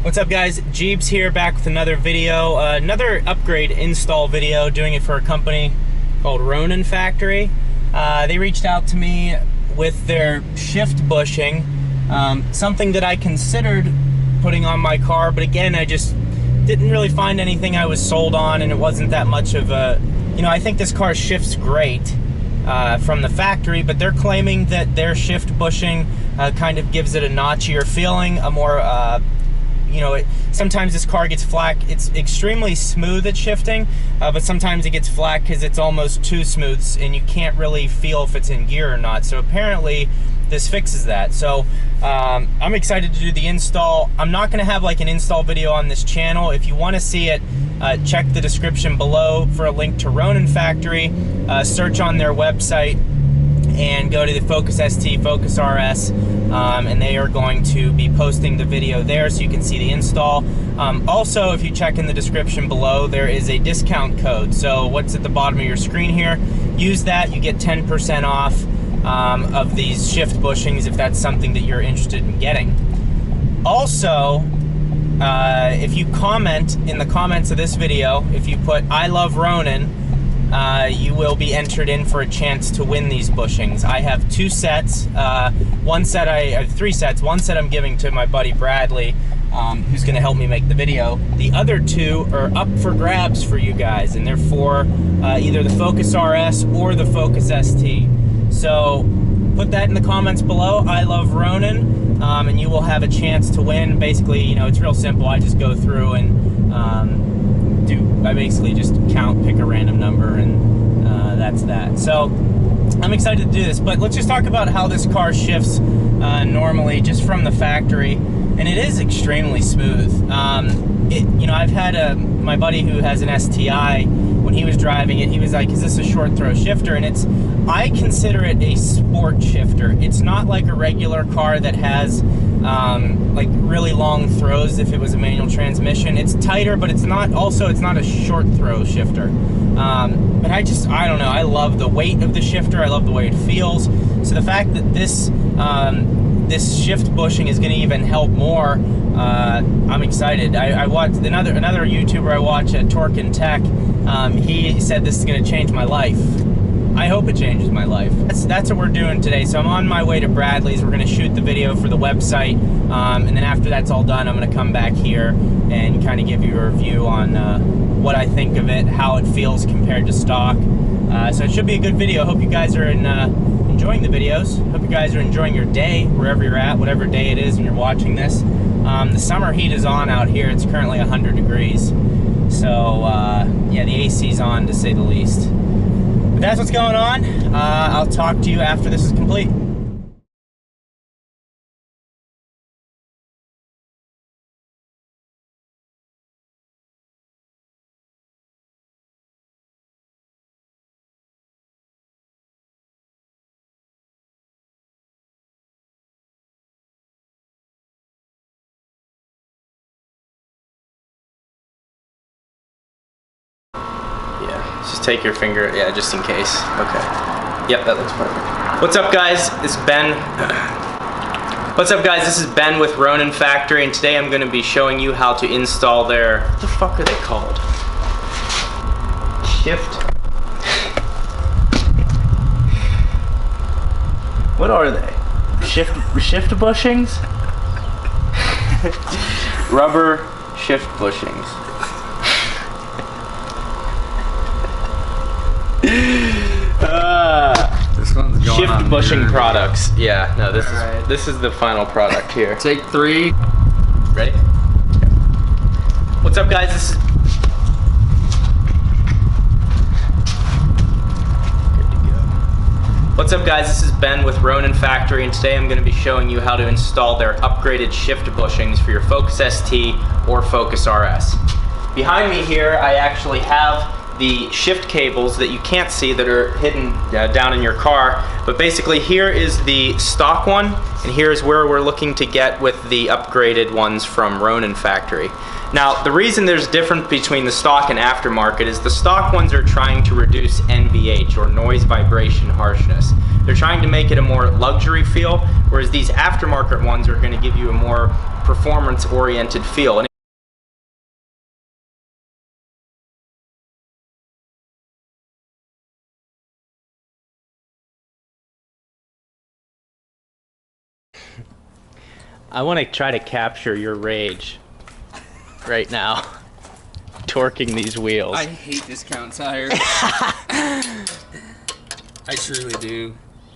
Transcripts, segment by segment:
What's up guys, Jeebs here, back with another video, another upgrade install video, doing it for a company called Ronin Factory. They reached out to me with their shift bushing, something that I considered putting on my car, but again, I just didn't really find anything I was sold on, and it wasn't that much of a, I think this car shifts great from the factory, but they're claiming that their shift bushing kind of gives it a notchier feeling, a more sometimes this car gets flack. It's extremely smooth at shifting, but sometimes it gets flack because it's almost too smooth and you can't really feel if it's in gear or not. So apparently this fixes that. So I'm excited to do the install. I'm not going to have like an install video on this channel. If you want to see it, check the description below for a link to Ronin Factory. Search on their website and go to the Focus ST, Focus RS, and they are going to be posting the video there so you can see the install. Also, if you check in the description below, there is a discount code. So what's at the bottom of your screen here, use that, you get 10% off of these shift bushings if that's something that you're interested in getting. Also, if you comment in the comments of this video, if you put "I love Ronin," you will be entered in for a chance to win these bushings. I have two sets. One set I have three sets. One set I'm giving to my buddy Bradley, who's going to help me make the video. The other two are up for grabs for you guys, and they're for either the Focus RS or the Focus ST. So put that in the comments below, "I love Ronin," and you will have a chance to win. Basically, it's real simple. I just go through and I basically just pick a random number, and that's that. So I'm excited to do this, but let's just talk about how this car shifts normally just from the factory, and it is extremely smooth. I've had my buddy who has an STI, when he was driving it, he was like, "Is this a short throw shifter?" And I consider it a sport shifter. It's not like a regular car that has like really long throws if it was a manual transmission. It's tighter, but it's not a short throw shifter. But I don't know, I love the weight of the shifter, I love the way it feels. So the fact that this this shift bushing is going to even help more, I'm excited. I watched another YouTuber I watch, Torque and Tech. He said this is going to change my life. I hope it changes my life. That's what we're doing today. So I'm on my way to Bradley's. We're going to shoot the video for the website, and then after that's all done, I'm going to come back here and kind of give you a review on what I think of it, how it feels compared to stock. So it should be a good video. Hope you guys are enjoying the videos. Hope you guys are enjoying your day, wherever you're at, whatever day it is when you're watching this. The summer heat is on out here. It's currently 100 degrees. So yeah, the AC's on, to say the least. But that's what's going on. I'll talk to you after this is complete. Just take your finger, yeah, just in case. Okay. Yep, that looks perfect. What's up, guys? It's Ben. What's up, guys? This is Ben with Ronin Factory, and today I'm going to be showing you how to install their, what the fuck are they called? Shift. What are they? Shift bushings? Rubber shift bushings. This one's going shift on bushing here. Products. Yeah, no, this is the final product here. Take 3. Ready? What's up, guys? This is good to go. What's up, guys? This is Ben with Ronin Factory, and today I'm going to be showing you how to install their upgraded shift bushings for your Focus ST or Focus RS. Behind me here, I actually have the shift cables that you can't see that are hidden down in your car, but basically here is the stock one, and here's where we're looking to get with the upgraded ones from Ronin Factory. Now, the reason there's a difference between the stock and aftermarket is the stock ones are trying to reduce NVH, or noise vibration harshness. They're trying to make it a more luxury feel, whereas these aftermarket ones are going to give you a more performance-oriented feel. And I want to try to capture your rage right now, torquing these wheels. I hate discount tires. I truly do.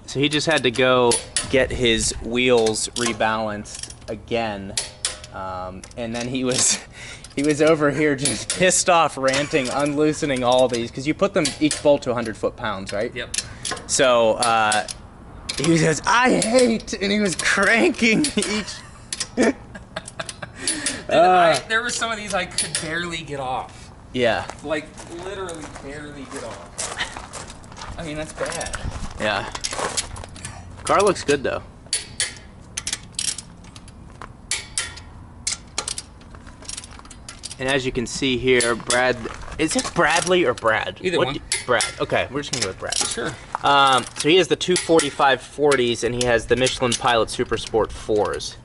So he just had to go get his wheels rebalanced again, and then he was over here just pissed off, ranting, unloosening all these, because you put them each bolt to 100 foot-pounds, right? Yep. So he says, "I hate," and he was cranking each. There were some of these I could barely get off. Yeah. Like literally barely get off. I mean, that's bad. Yeah. Car looks good though. And as you can see here, Brad, is it Bradley or Brad? Either one. Brad. Okay, we're just gonna go with Brad. Sure. So he has the 245 40s and he has the Michelin Pilot Super Sport 4s.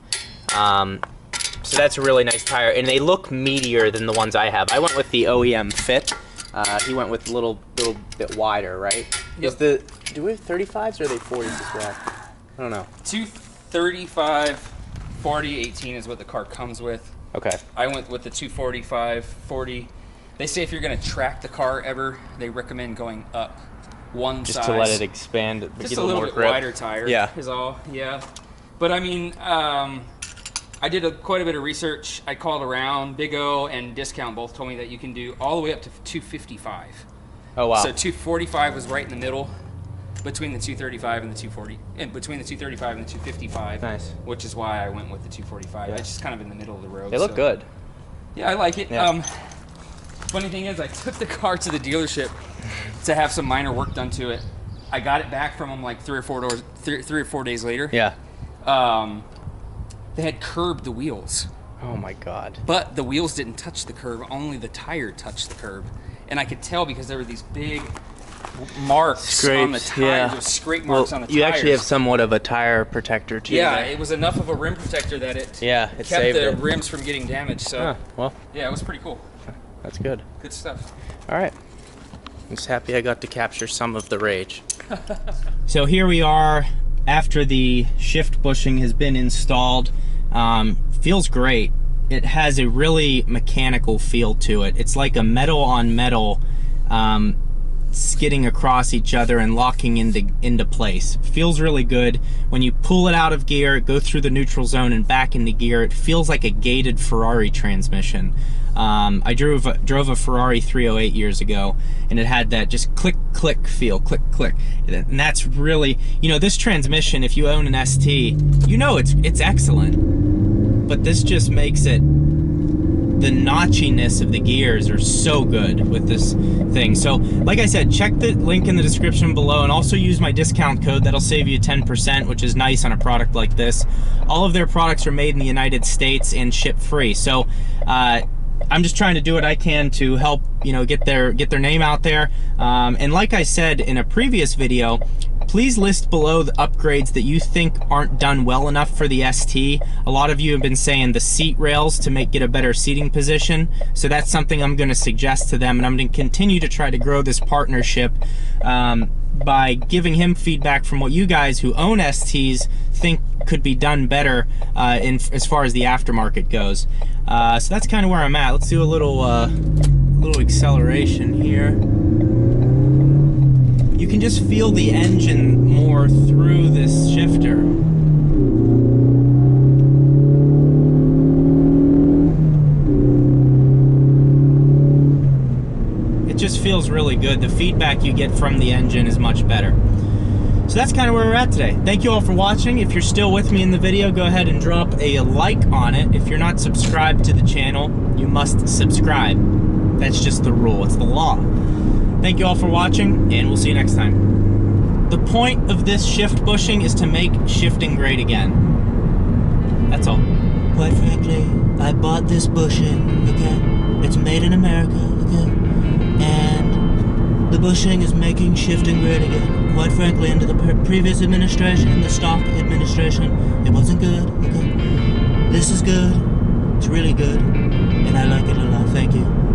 So that's a really nice tire, and they look meatier than the ones I have. I went with the OEM Fit. He went with a little bit wider, right? Yep. Do we have 35s or are they 40s as well? I don't know. 235, 40, 18 is what the car comes with. Okay. I went with the 245, 40. They say if you're going to track the car ever, they recommend going up one Just size. to let it expand, Just get a little more bit grip. wider tire. Yeah. Is all. Yeah. But I mean, I did quite a bit of research. I called around. Big O and Discount both told me that you can do all the way up to 255. Oh wow. So 245 was right in the middle between the 235 and the 240, and between the 235 and the 255. Nice. Which is why I went with the 245. Yeah. It's just kind of in the middle of the road. They look so. good. Yeah, I like it. Yeah. Funny thing is, I took the car to the dealership to have some minor work done to it. I got it back from them like 3 or 4 days later. Yeah. They had curbed the wheels. Oh my God. But the wheels didn't touch the curb, only the tire touched the curb. And I could tell because there were these big marks on the tires, yeah. there were scrape marks on the tires. You actually have somewhat of a tire protector too. Yeah, there. it was enough of a rim protector that it it kept saved the it. rims from getting damaged. So Huh, well, yeah, it was pretty cool. that's good. Good stuff. All right. I'm just happy I got to capture some of the rage. So here we are after the shift bushing has been installed. Feels great. It has a really mechanical feel to it. It's like a metal on metal skidding across each other and locking into place. Feels really good. When you pull it out of gear, go through the neutral zone and back into gear, it feels like a gated Ferrari transmission. I drove a Ferrari 308 years ago, and it had that just click, click feel, click, click. And that's really, you know, this transmission, if you own an ST, you know it's excellent. But this just makes it, the notchiness of the gears are so good with this thing. So, like I said, check the link in the description below and also use my discount code. That'll save you 10%, which is nice on a product like this. All of their products are made in the United States and ship free. So, I'm just trying to do what I can to help, you know, get their name out there. And like I said in a previous video, please list below the upgrades that you think aren't done well enough for the ST. A lot of you have been saying the seat rails to get a better seating position. So that's something I'm going to suggest to them, and I'm going to continue to try to grow this partnership by giving him feedback from what you guys who own STs think could be done better as far as the aftermarket goes. So that's kind of where I'm at. Let's do a little acceleration here. You can just feel the engine more through this shifter. It just feels really good. The feedback you get from the engine is much better. So that's kind of where we're at today. Thank you all for watching. If you're still with me in the video, go ahead and drop a like on it. If you're not subscribed to the channel, you must subscribe. That's just the rule. It's the law. Thank you all for watching, and we'll see you next time. The point of this shift bushing is to make shifting great again. That's all. Quite frankly, I bought this bushing, okay? It's made in America, okay? And The bushing is making shifting great again. Quite frankly, under the previous administration, the stock administration, it wasn't good. Okay? This is good. It's really good. And I like it a lot. Thank you.